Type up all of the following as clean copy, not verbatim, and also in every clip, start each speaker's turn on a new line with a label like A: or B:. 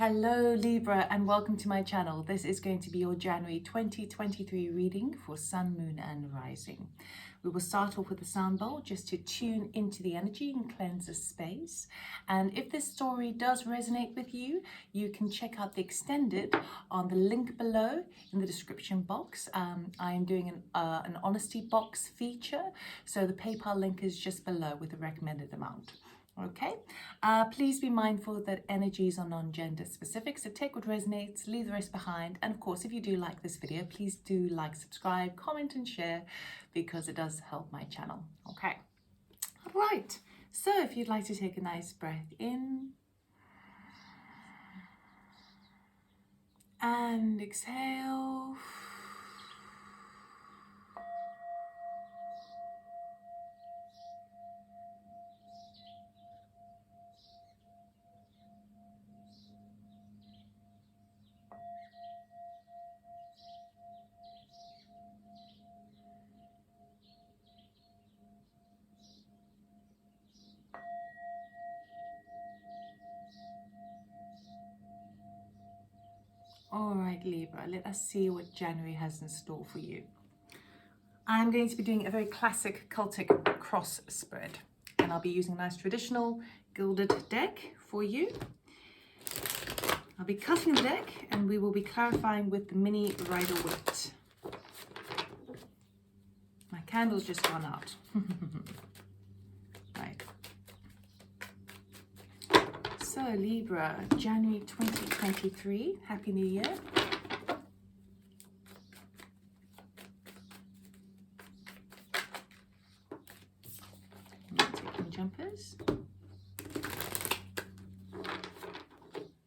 A: Hello Libra and welcome to my channel. This is going to be your January 2023 reading for Sun, Moon and Rising. We will start off with a sound bowl just to tune into the energy and cleanse the space. And if this story does resonate with you, you can check out the extended on the link below in the description box. I am doing an honesty box feature, so the PayPal link is just below with the recommended amount. Okay, please be mindful that energies are non-gender specific, so take what resonates, leave the rest behind. And of course, if you do like this video, please do like, subscribe, comment and share, because it does help my channel. Okay, all right, so if you'd like to take a nice breath in and exhale. All right, Libra, let us see what January has in store for you. I'm going to be doing a very classic Celtic cross spread, and I'll be using a nice traditional gilded deck for you. I'll be cutting the deck and we will be clarifying with the mini Rider-Waite. My candle's just gone out. Right. So Libra, January 2023, Happy New Year. Taking jumpers.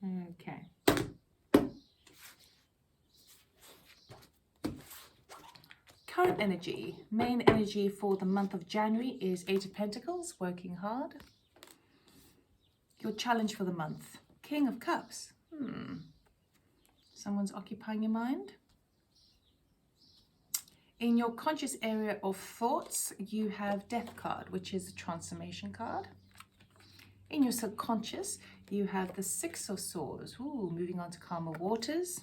A: Okay. Current energy, main energy for the month of January is Eight of Pentacles, working hard. Your challenge for the month, King of Cups. Someone's occupying your mind. In your conscious area of thoughts, you have Death card, which is a transformation card. In your subconscious, you have the Six of Swords, moving on to calmer waters.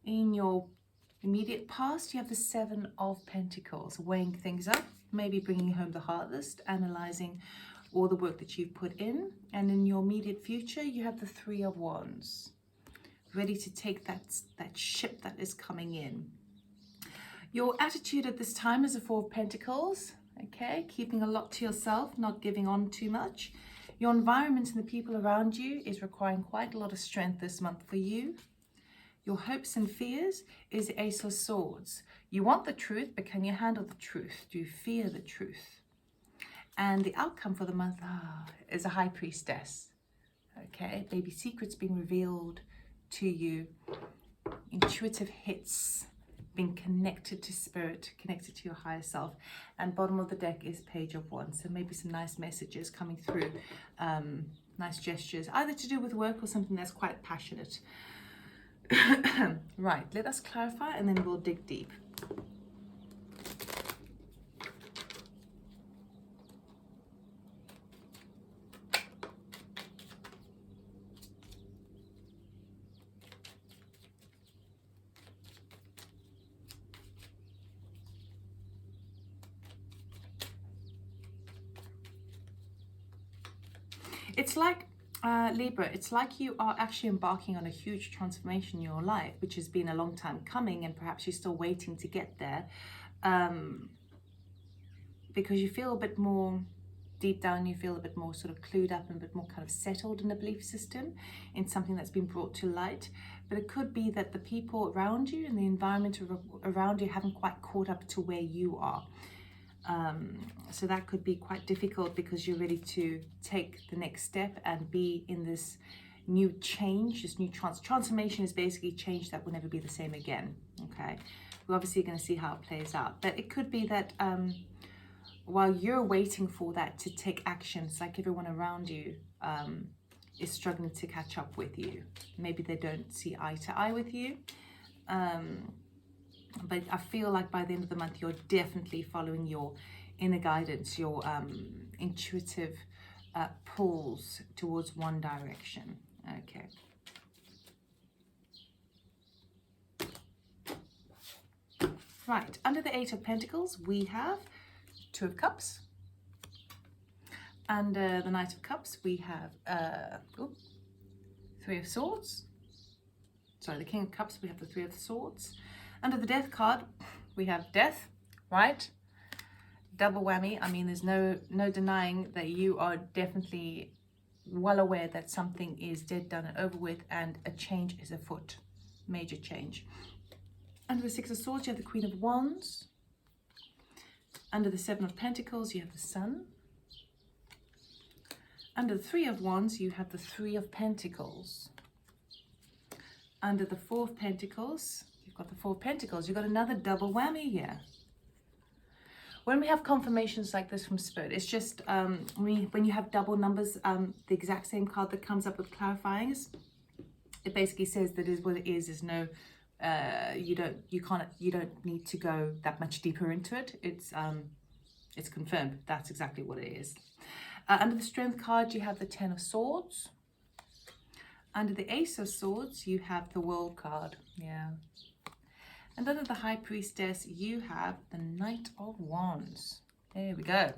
A: In your immediate past, you have the Seven of Pentacles, weighing things up, maybe bringing home the harvest, analyzing all the work that you've put in. And in your immediate future, you have the Three of Wands, ready to take that ship that is coming in. Your attitude at this time is a Four of Pentacles, okay? Keeping a lot to yourself, not giving on too much. Your environment and the people around you is requiring quite a lot of strength this month for you. Your hopes and fears is the Ace of Swords. You want the truth, but can you handle the truth? Do you fear the truth? And the outcome for the month is a High Priestess. Okay, baby secrets being revealed to you. Intuitive hits, being connected to spirit, connected to your higher self. And bottom of the deck is Page of Wands. So maybe some nice messages coming through, nice gestures, either to do with work or something that's quite passionate. Right, let us clarify and then we'll dig deep. It's like, Libra, it's like you are actually embarking on a huge transformation in your life, which has been a long time coming, and perhaps you're still waiting to get there, because you feel a bit more, deep down, you feel a bit more sort of clued up and a bit more kind of settled in a belief system, in something that's been brought to light. But it could be that the people around you and the environment around you haven't quite caught up to where you are. So that could be quite difficult because you're ready to take the next step and be in this new change, this new transformation is basically change that will never be the same again. Okay, we're obviously going to see how it plays out, but it could be that while you're waiting for that to take action, it's like everyone around you is struggling to catch up with you. Maybe they don't see eye to eye with you. But I feel like by the end of the month, you're definitely following your inner guidance, your intuitive pulls towards one direction. Okay. Right, under the Eight of Pentacles, we have Two of Cups. Under the Knight of Cups, we have Three of Swords. Sorry, the King of Cups, we have the Three of Swords. Under the Death card, we have Death, right? Double whammy. I mean, there's no denying that you are definitely well aware that something is dead, done and over with, and a change is afoot. Major change. Under the Six of Swords, you have the Queen of Wands. Under the Seven of Pentacles, you have the Sun. Under the Three of Wands, you have the Three of Pentacles. Under the Four of Pentacles, you've got the Four of Pentacles. You've got another double whammy here. When we have confirmations like this from Spirit, it's just when you have double numbers, the exact same card that comes up with clarifyings, it basically says that is what it is no, you don't need to go that much deeper into it. It's confirmed. That's exactly what it is. Under the Strength card, you have the Ten of Swords. Under the Ace of Swords, you have the World card. Yeah. And under the High Priestess, you have the Knight of Wands. There we go.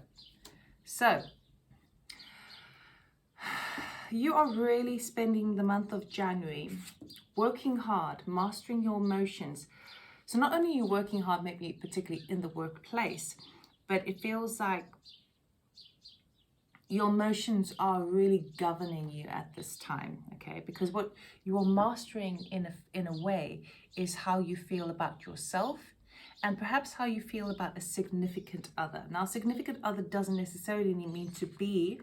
A: So, you are really spending the month of January working hard, mastering your emotions. So not only are you working hard, maybe particularly in the workplace, but it feels like your emotions are really governing you at this time, okay? Because what you are mastering in a way is how you feel about yourself and perhaps how you feel about a significant other. Now, significant other doesn't necessarily mean to be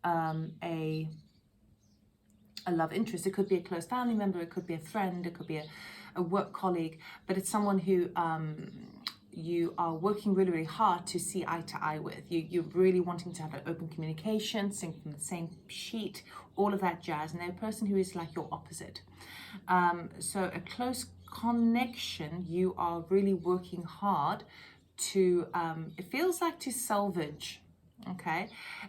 A: a love interest. It could be a close family member, it could be a friend, it could be a work colleague, but it's someone who you are working really, really hard to see eye to eye with. You're really wanting to have an open communication, sing from the same sheet, all of that jazz. And they're a person who is like your opposite. So a close connection, you are really working hard to, it feels like to salvage, okay?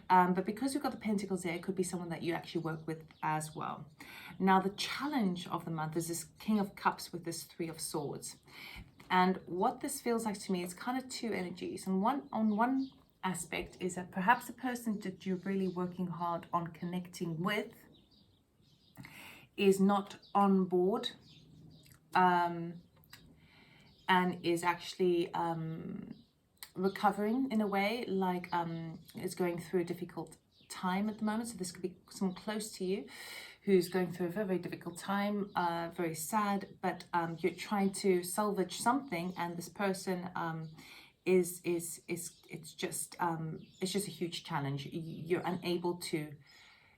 A: But because you've got the Pentacles there, it could be someone that you actually work with as well. Now, the challenge of the month is this King of Cups with this Three of Swords. And what this feels like to me is kind of two energies. And on one aspect is that perhaps the person that you're really working hard on connecting with is not on board and is actually recovering in a way, like is going through a difficult time at the moment. So this could be someone close to you who's going through a very, very difficult time, very sad, but you're trying to salvage something, and this person it's just a huge challenge. You're unable to,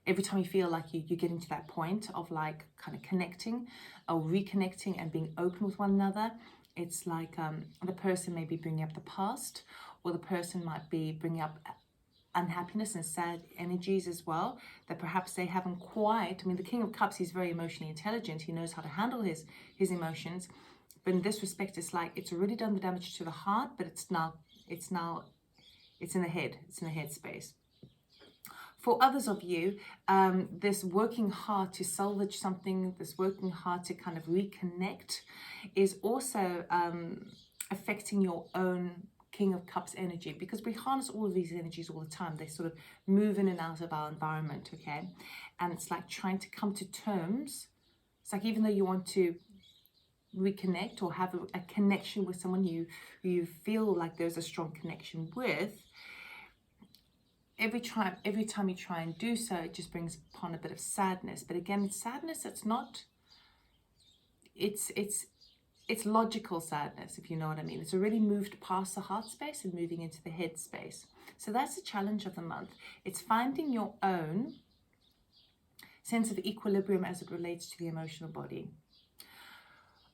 A: every time you feel like you're getting to that point of like kind of connecting or reconnecting and being open with one another, it's like the person may be bringing up the past, or the person might be bringing up unhappiness and sad energies as well, that perhaps they haven't quite, I mean, the King of Cups, he's very emotionally intelligent, he knows how to handle his emotions, but in this respect, it's like, it's already done the damage to the heart, but it's in the head, it's in the head space. For others of you, this working hard to salvage something, this working hard to kind of reconnect is also affecting your own King of Cups energy, because we harness all of these energies all the time. They sort of move in and out of our environment, okay? And it's like trying to come to terms. It's like, even though you want to reconnect or have a connection with someone you feel like there's a strong connection with, every time you try and do so, it just brings upon a bit of sadness. But again, it's sadness that's not, it's logical sadness, if you know what I mean. It's already moved past the heart space and moving into the head space. So that's the challenge of the month. It's finding your own sense of equilibrium as it relates to the emotional body.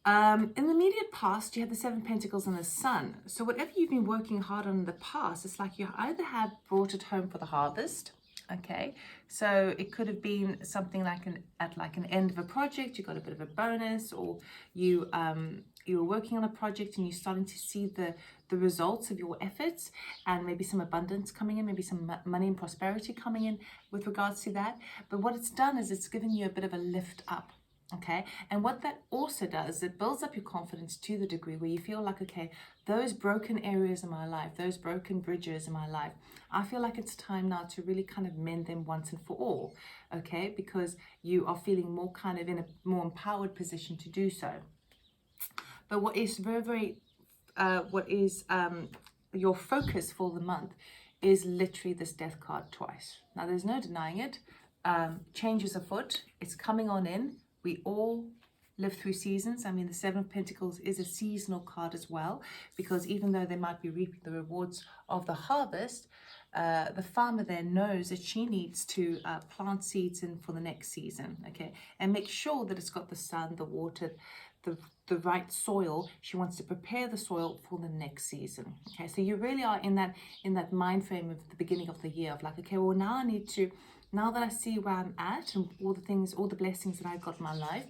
A: In the immediate past, you have the Seven of Pentacles and the Sun. So whatever you've been working hard on in the past, it's like you either have brought it home for the harvest, okay? So it could have been something like at an end of a project, you got a bit of a bonus, or you were working on a project and you're starting to see the results of your efforts, and maybe some abundance coming in, maybe some money and prosperity coming in with regards to that. But what it's done is it's given you a bit of a lift up. Okay, and what that also does, it builds up your confidence to the degree where you feel like, okay, those broken areas in my life, those broken bridges in my life, I feel like it's time now to really kind of mend them once and for all. Okay, because you are feeling more kind of in a more empowered position to do so. But what is your focus for the month is literally this death card twice. Now, there's no denying it. Change is afoot. It's coming on in. We all live through seasons. I mean, the Seven of Pentacles is a seasonal card as well, because even though they might be reaping the rewards of the harvest, the farmer there knows that she needs to plant seeds in for the next season, okay, and make sure that it's got the sun, the water, the right soil. She wants to prepare the soil for the next season. Okay, so you really are in that mind frame of the beginning of the year of like, okay, well, now I need to, now that I see where I'm at and all the things, all the blessings that I've got in my life,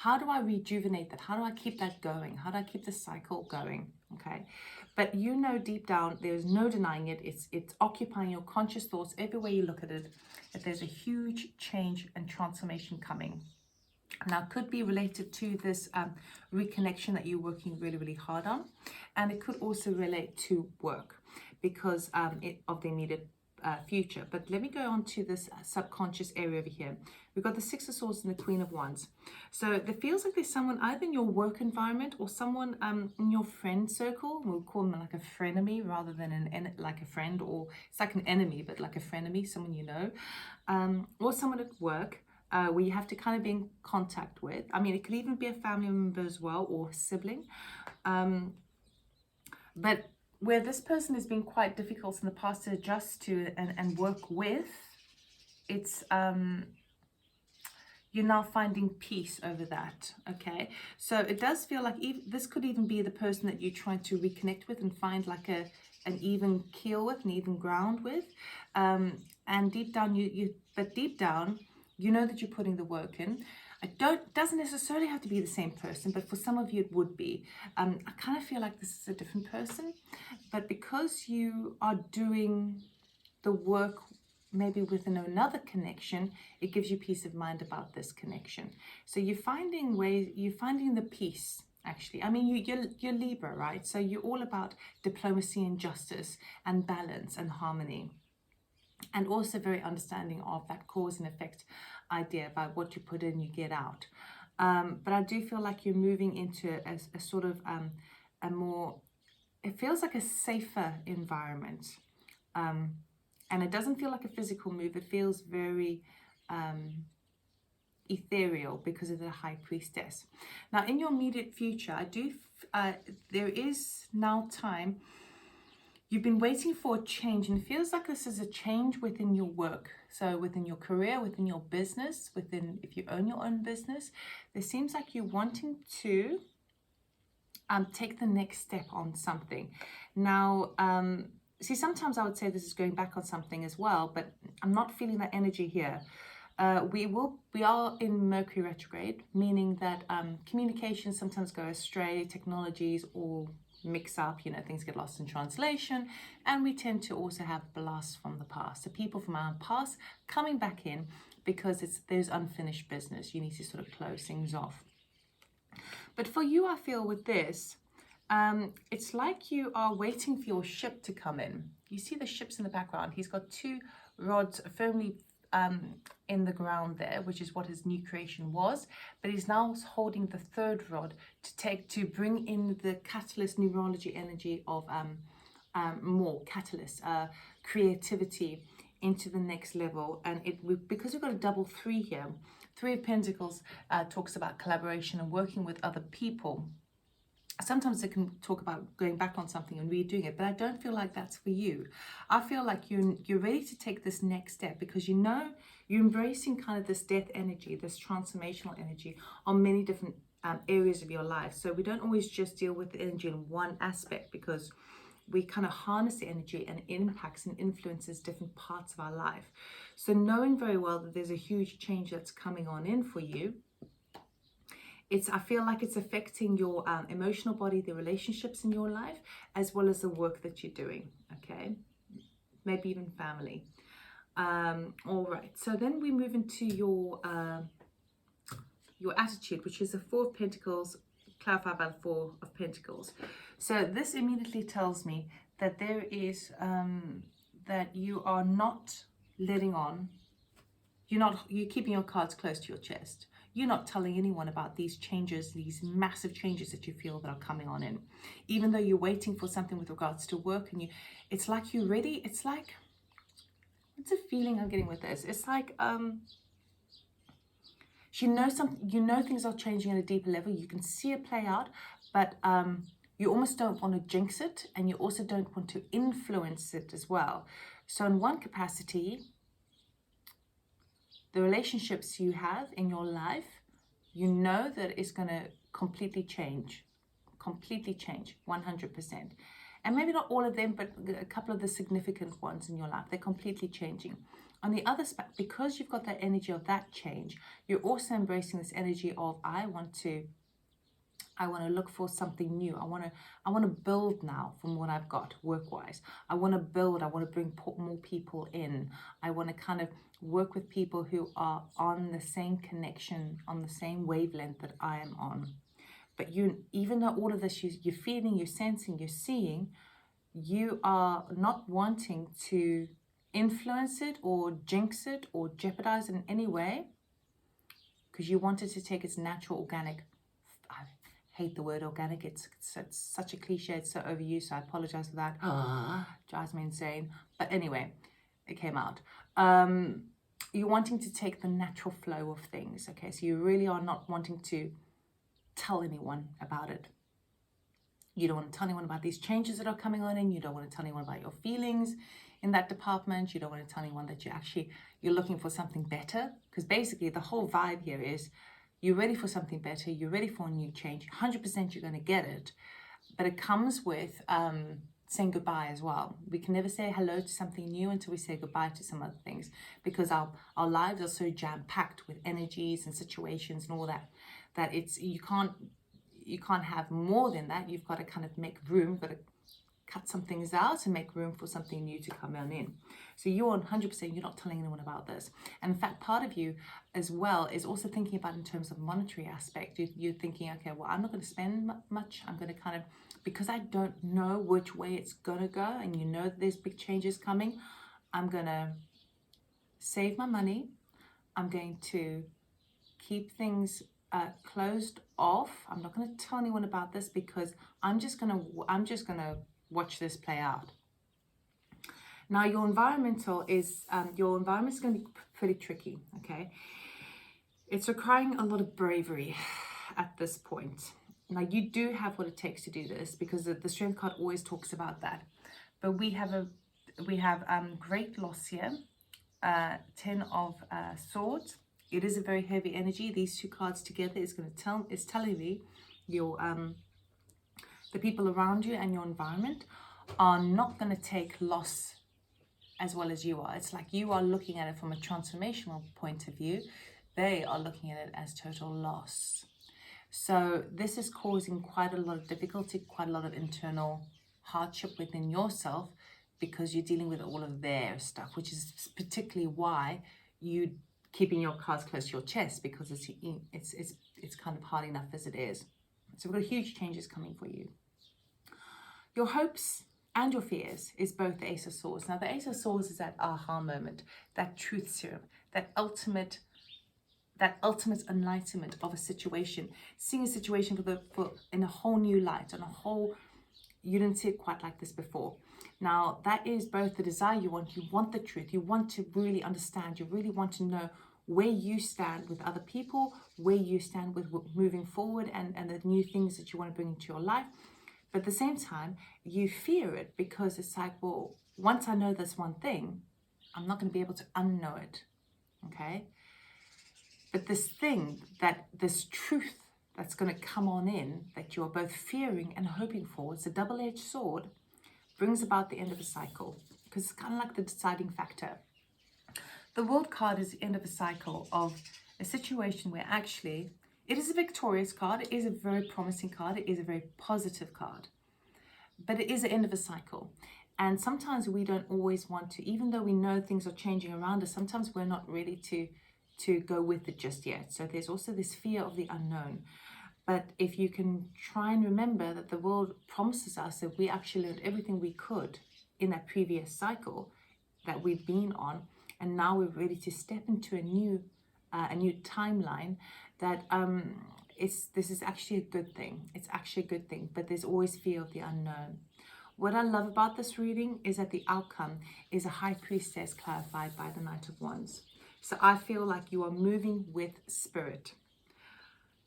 A: how do I rejuvenate that? How do I keep that going? How do I keep the cycle going? Okay, but you know deep down, there's no denying it. It's occupying your conscious thoughts everywhere you look at it, that there's a huge change and transformation coming. Now, it could be related to this reconnection that you're working really, really hard on. And it could also relate to work because of the immediate future. But let me go on to this subconscious area over here. We've got the Six of Swords and the Queen of Wands. So it feels like there's someone either in your work environment or someone in your friend circle. We'll call them like a frenemy rather than like a friend, or it's like an enemy, but like a frenemy, someone you know, or someone at work. Where you have to kind of be in contact with. I mean, it could even be a family member as well, or a sibling. But where this person has been quite difficult in the past to adjust to and work with, it's you're now finding peace over that, okay? So it does feel like this could even be the person that you're trying to reconnect with and find like an even keel with, an even ground with. And deep down, deep down, you know that you're putting the work in. Doesn't necessarily have to be the same person, but for some of you it would be. I kind of feel like this is a different person, but because you are doing the work maybe within another connection, it gives you peace of mind about this connection. So you're finding the peace. Actually, I mean, you're Libra, right? So you're all about diplomacy and justice and balance and harmony. And also very understanding of that cause and effect idea about what you put in, you get out. But I do feel like you're moving into a sort of a more, it feels like a safer environment. And it doesn't feel like a physical move. It feels very ethereal because of the High Priestess. Now, in your immediate future, there is now time. You've been waiting for a change, and it feels like this is a change within your work. So within your career, within your business, if you own your own business, there seems like you're wanting to take the next step on something. Now, see, sometimes I would say this is going back on something as well, but I'm not feeling that energy here. We are in Mercury retrograde, meaning that communications sometimes go astray, technologies all mix up, things get lost in translation, and we tend to also have blasts from the past. So people from our past coming back in because there's unfinished business. You need to sort of close things off. But for you, I feel with this, it's like you are waiting for your ship to come in. You see the ships in the background. He's got two rods firmly in the ground there, which is what his new creation was, but he's now holding the third rod to bring in the catalyst neurology energy of more catalyst creativity into the next level. And because we've got a double 3 here, 3 of Pentacles talks about collaboration and working with other people. Sometimes it can talk about going back on something and redoing it, but I don't feel like that's for you. I feel like you're ready to take this next step because you're embracing kind of this death energy, this transformational energy on many different areas of your life. So we don't always just deal with the energy in one aspect, because we kind of harness the energy and it impacts and influences different parts of our life. So knowing very well that there's a huge change that's coming on in for you, I feel like it's affecting your emotional body, the relationships in your life, as well as the work that you're doing, okay? Maybe even family. All right, so then we move into your your attitude, which is the Four of Pentacles, clarified by the Four of Pentacles. So this immediately tells me that there is, that you are not letting on, you're keeping your cards close to your chest. You're not telling anyone about these changes, these massive changes that you feel that are coming on in. Even though you're waiting for something with regards to work, and it's like you're ready. It's like, what's the feeling I'm getting with this? It's like, you know things are changing at a deeper level. You can see it play out, but you almost don't want to jinx it, and you also don't want to influence it as well. So in one capacity, the relationships you have in your life, you know that it's going to completely change, 100%. And maybe not all of them, but a couple of the significant ones in your life, they're completely changing. On the other side, because you've got that energy of that change, you're also embracing this energy of, I want to look for something new. I want to build now from what I've got work-wise. I want to build. I want to bring more people in. I want to kind of work with people who are on the same connection, on the same wavelength that I am on. But even though all of this you're feeling, you're sensing, you're seeing, you are not wanting to influence it or jinx it or jeopardize it in any way, because you want it to take its natural, organic, I hate the word organic, it's such a cliche, it's so overused, so I apologize for that. Drives me insane. But anyway, it came out. You're wanting to take the natural flow of things, okay? So you really are not wanting to tell anyone about it. You don't want to tell anyone about these changes that are coming on in. You don't want to tell anyone about your feelings in that department. You don't want to tell anyone that you're looking for something better, because basically the whole vibe here is you're ready for something better. You're ready for a new change. 100% you're going to get it, but it comes with saying goodbye as well. We can never say hello to something new until we say goodbye to some other things, because our lives are so jam-packed with energies and situations and all that you can't have more than that. You've got to kind of make room, got to cut some things out and make room for something new to come on in. So you're 100%, you're not telling anyone about this. And in fact, part of you as well is also thinking about in terms of monetary aspect. You're thinking, okay, well, I'm not going to spend much. I'm going to kind of, because I don't know which way it's going to go, and you know that there's big changes coming, I'm going to save my money. I'm going to keep things closed off. I'm not going to tell anyone about this, because I'm just going to watch this play out. Now your environment's going to be pretty tricky, okay? It's requiring a lot of bravery at this point. Now you do have what it takes to do this, because the Strength card always talks about that. But we have great loss here, 10 of Swords. It is a very heavy energy. These two cards together is telling me your the people around you and your environment are not going to take loss as well as you are. It's like you are looking at it from a transformational point of view. They are looking at it as total loss. So this is causing quite a lot of difficulty, quite a lot of internal hardship within yourself, because you're dealing with all of their stuff, which is particularly why you keeping your cards close to your chest, because it's kind of hard enough as it is. So we've got huge changes coming for you. Your hopes and your fears is both the Ace of Swords. Now the Ace of Swords is that aha moment, that truth serum, that ultimate enlightenment of a situation, seeing a situation in a whole new light, on a whole, you didn't see it quite like this before. Now that is both the desire you want the truth, you want to really understand, you really want to know where you stand with other people, where you stand with moving forward and the new things that you want to bring into your life. But at the same time, you fear it, because it's like, well, once I know this one thing, I'm not going to be able to unknow it, okay? But this truth that's going to come on in, that you're both fearing and hoping for, it's a double-edged sword, brings about the end of a cycle, because it's kind of like the deciding factor. The World card is the end of a cycle of a situation where actually it is a victorious card, it is a very promising card, it is a very positive card, but it is the end of a cycle. And sometimes we don't always want to, even though we know things are changing around us, sometimes we're not ready to to go with it just yet. So there's also this fear of the unknown. But if you can try and remember that the world promises us that we actually learned everything we could in that previous cycle that we've been on, and now we're ready to step into a new timeline, that this is actually a good thing. It's actually a good thing, but there's always fear of the unknown. What I love about this reading is that the outcome is a High Priestess clarified by the Knight of Wands. So I feel like you are moving with spirit.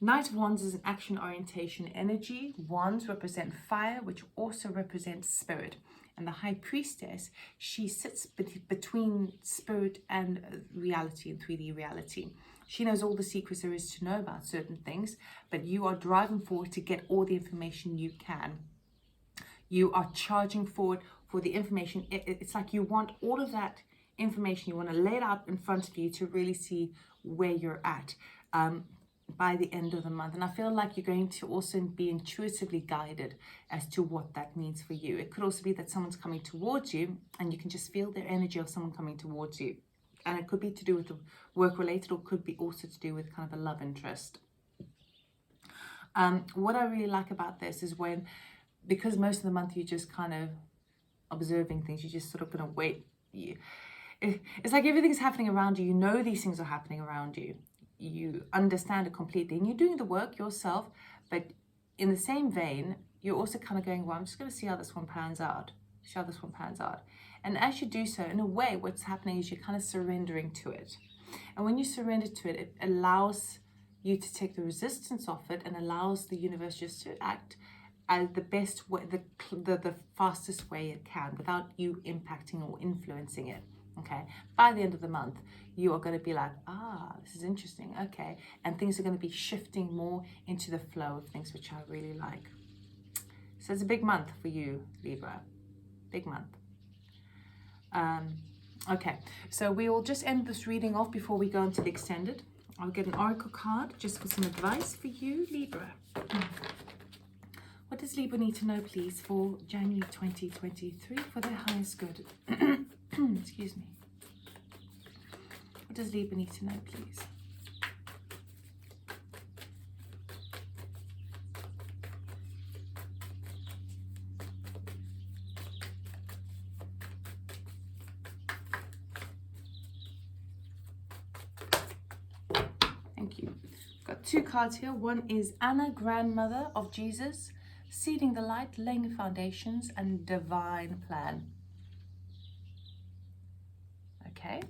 A: Knight of Wands is an action orientation energy. Wands represent fire, which also represents spirit. And the High Priestess, she sits between spirit and reality, and 3D reality. She knows all the secrets there is to know about certain things, but you are driving forward to get all the information you can. You are charging forward for the information. It's like you want all of that information. You want to lay it out in front of you to really see where you're at by the end of the month. And I feel like you're going to also be intuitively guided as to what that means for you. It could also be that someone's coming towards you and you can just feel their energy of someone coming towards you. And it could be to do with the work related, or could be also to do with kind of a love interest. What I really like about this is because most of the month you're just kind of observing things, you're just sort of going to wait. It's like everything's happening around you. You know these things are happening around you. You understand it completely, and you're doing the work yourself. But in the same vein, you're also kind of going, well, I'm just going to see how this one pans out. And as you do so, in a way, what's happening is you're kind of surrendering to it. And when you surrender to it, it allows you to take the resistance off it, and allows the universe just to act as the best way, the fastest way it can, without you impacting or influencing it. Okay, by the end of the month, you are going to be like, this is interesting. Okay, and things are going to be shifting more into the flow of things, which I really like. So it's a big month for you, Libra. Big month. Okay, so we will just end this reading off before we go into the extended. I'll get an oracle card just for some advice for you, Libra. What does Libra need to know, please, for January 2023 for their highest good? Excuse me. What does Libra need to know, please? Thank you. Got two cards here. One is Anna, grandmother of Jesus, seeding the light, laying the foundations, and divine plan. Okay,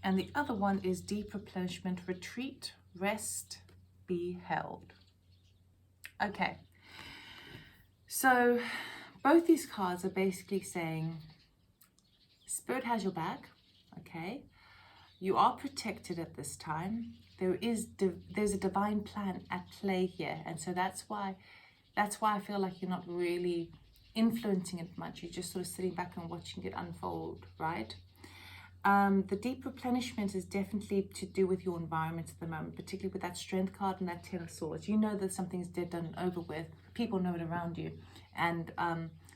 A: and the other one is deep replenishment, retreat, rest, be held. Okay, so both these cards are basically saying Spirit has your back. Okay, you are protected at this time. There's a divine plan at play here, and so that's why I feel like you're not really influencing it much. You're just sort of sitting back and watching it unfold, right? The deep replenishment is definitely to do with your environment at the moment, particularly with that Strength card and that 10 of Swords. You know that something's dead, done, and over with. People know it around you, and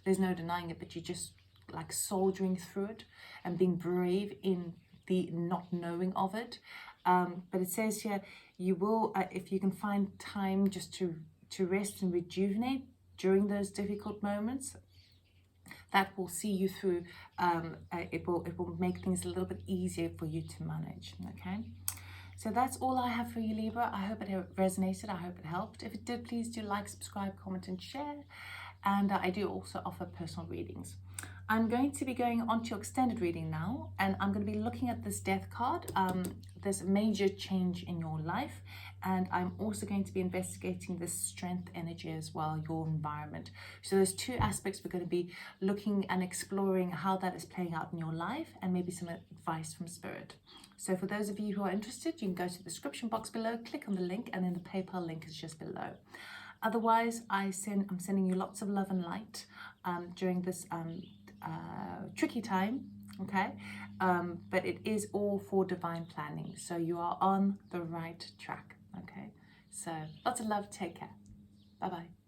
A: there's no denying it, but you're just like soldiering through it and being brave in the not knowing of it. But it says here, you will, if you can find time just to rest and rejuvenate during those difficult moments, that will see you through. It will make things a little bit easier for you to manage. Okay, so that's all I have for you, Libra. I hope it resonated. I hope it helped. If it did, please do like, subscribe, comment, and share. And I do also offer personal readings. I'm going to be going on to your extended reading now, and I'm going to be looking at this Death card, this major change in your life, and I'm also going to be investigating this Strength energy as well, your environment. So there's two aspects we're going to be looking and exploring how that is playing out in your life, and maybe some advice from Spirit. So for those of you who are interested, you can go to the description box below, click on the link, and then the PayPal link is just below. Otherwise, I'm sending you lots of love and light during this tricky time, okay? But it is all for divine planning, so you are on the right track, okay? So lots of love, take care, bye-bye.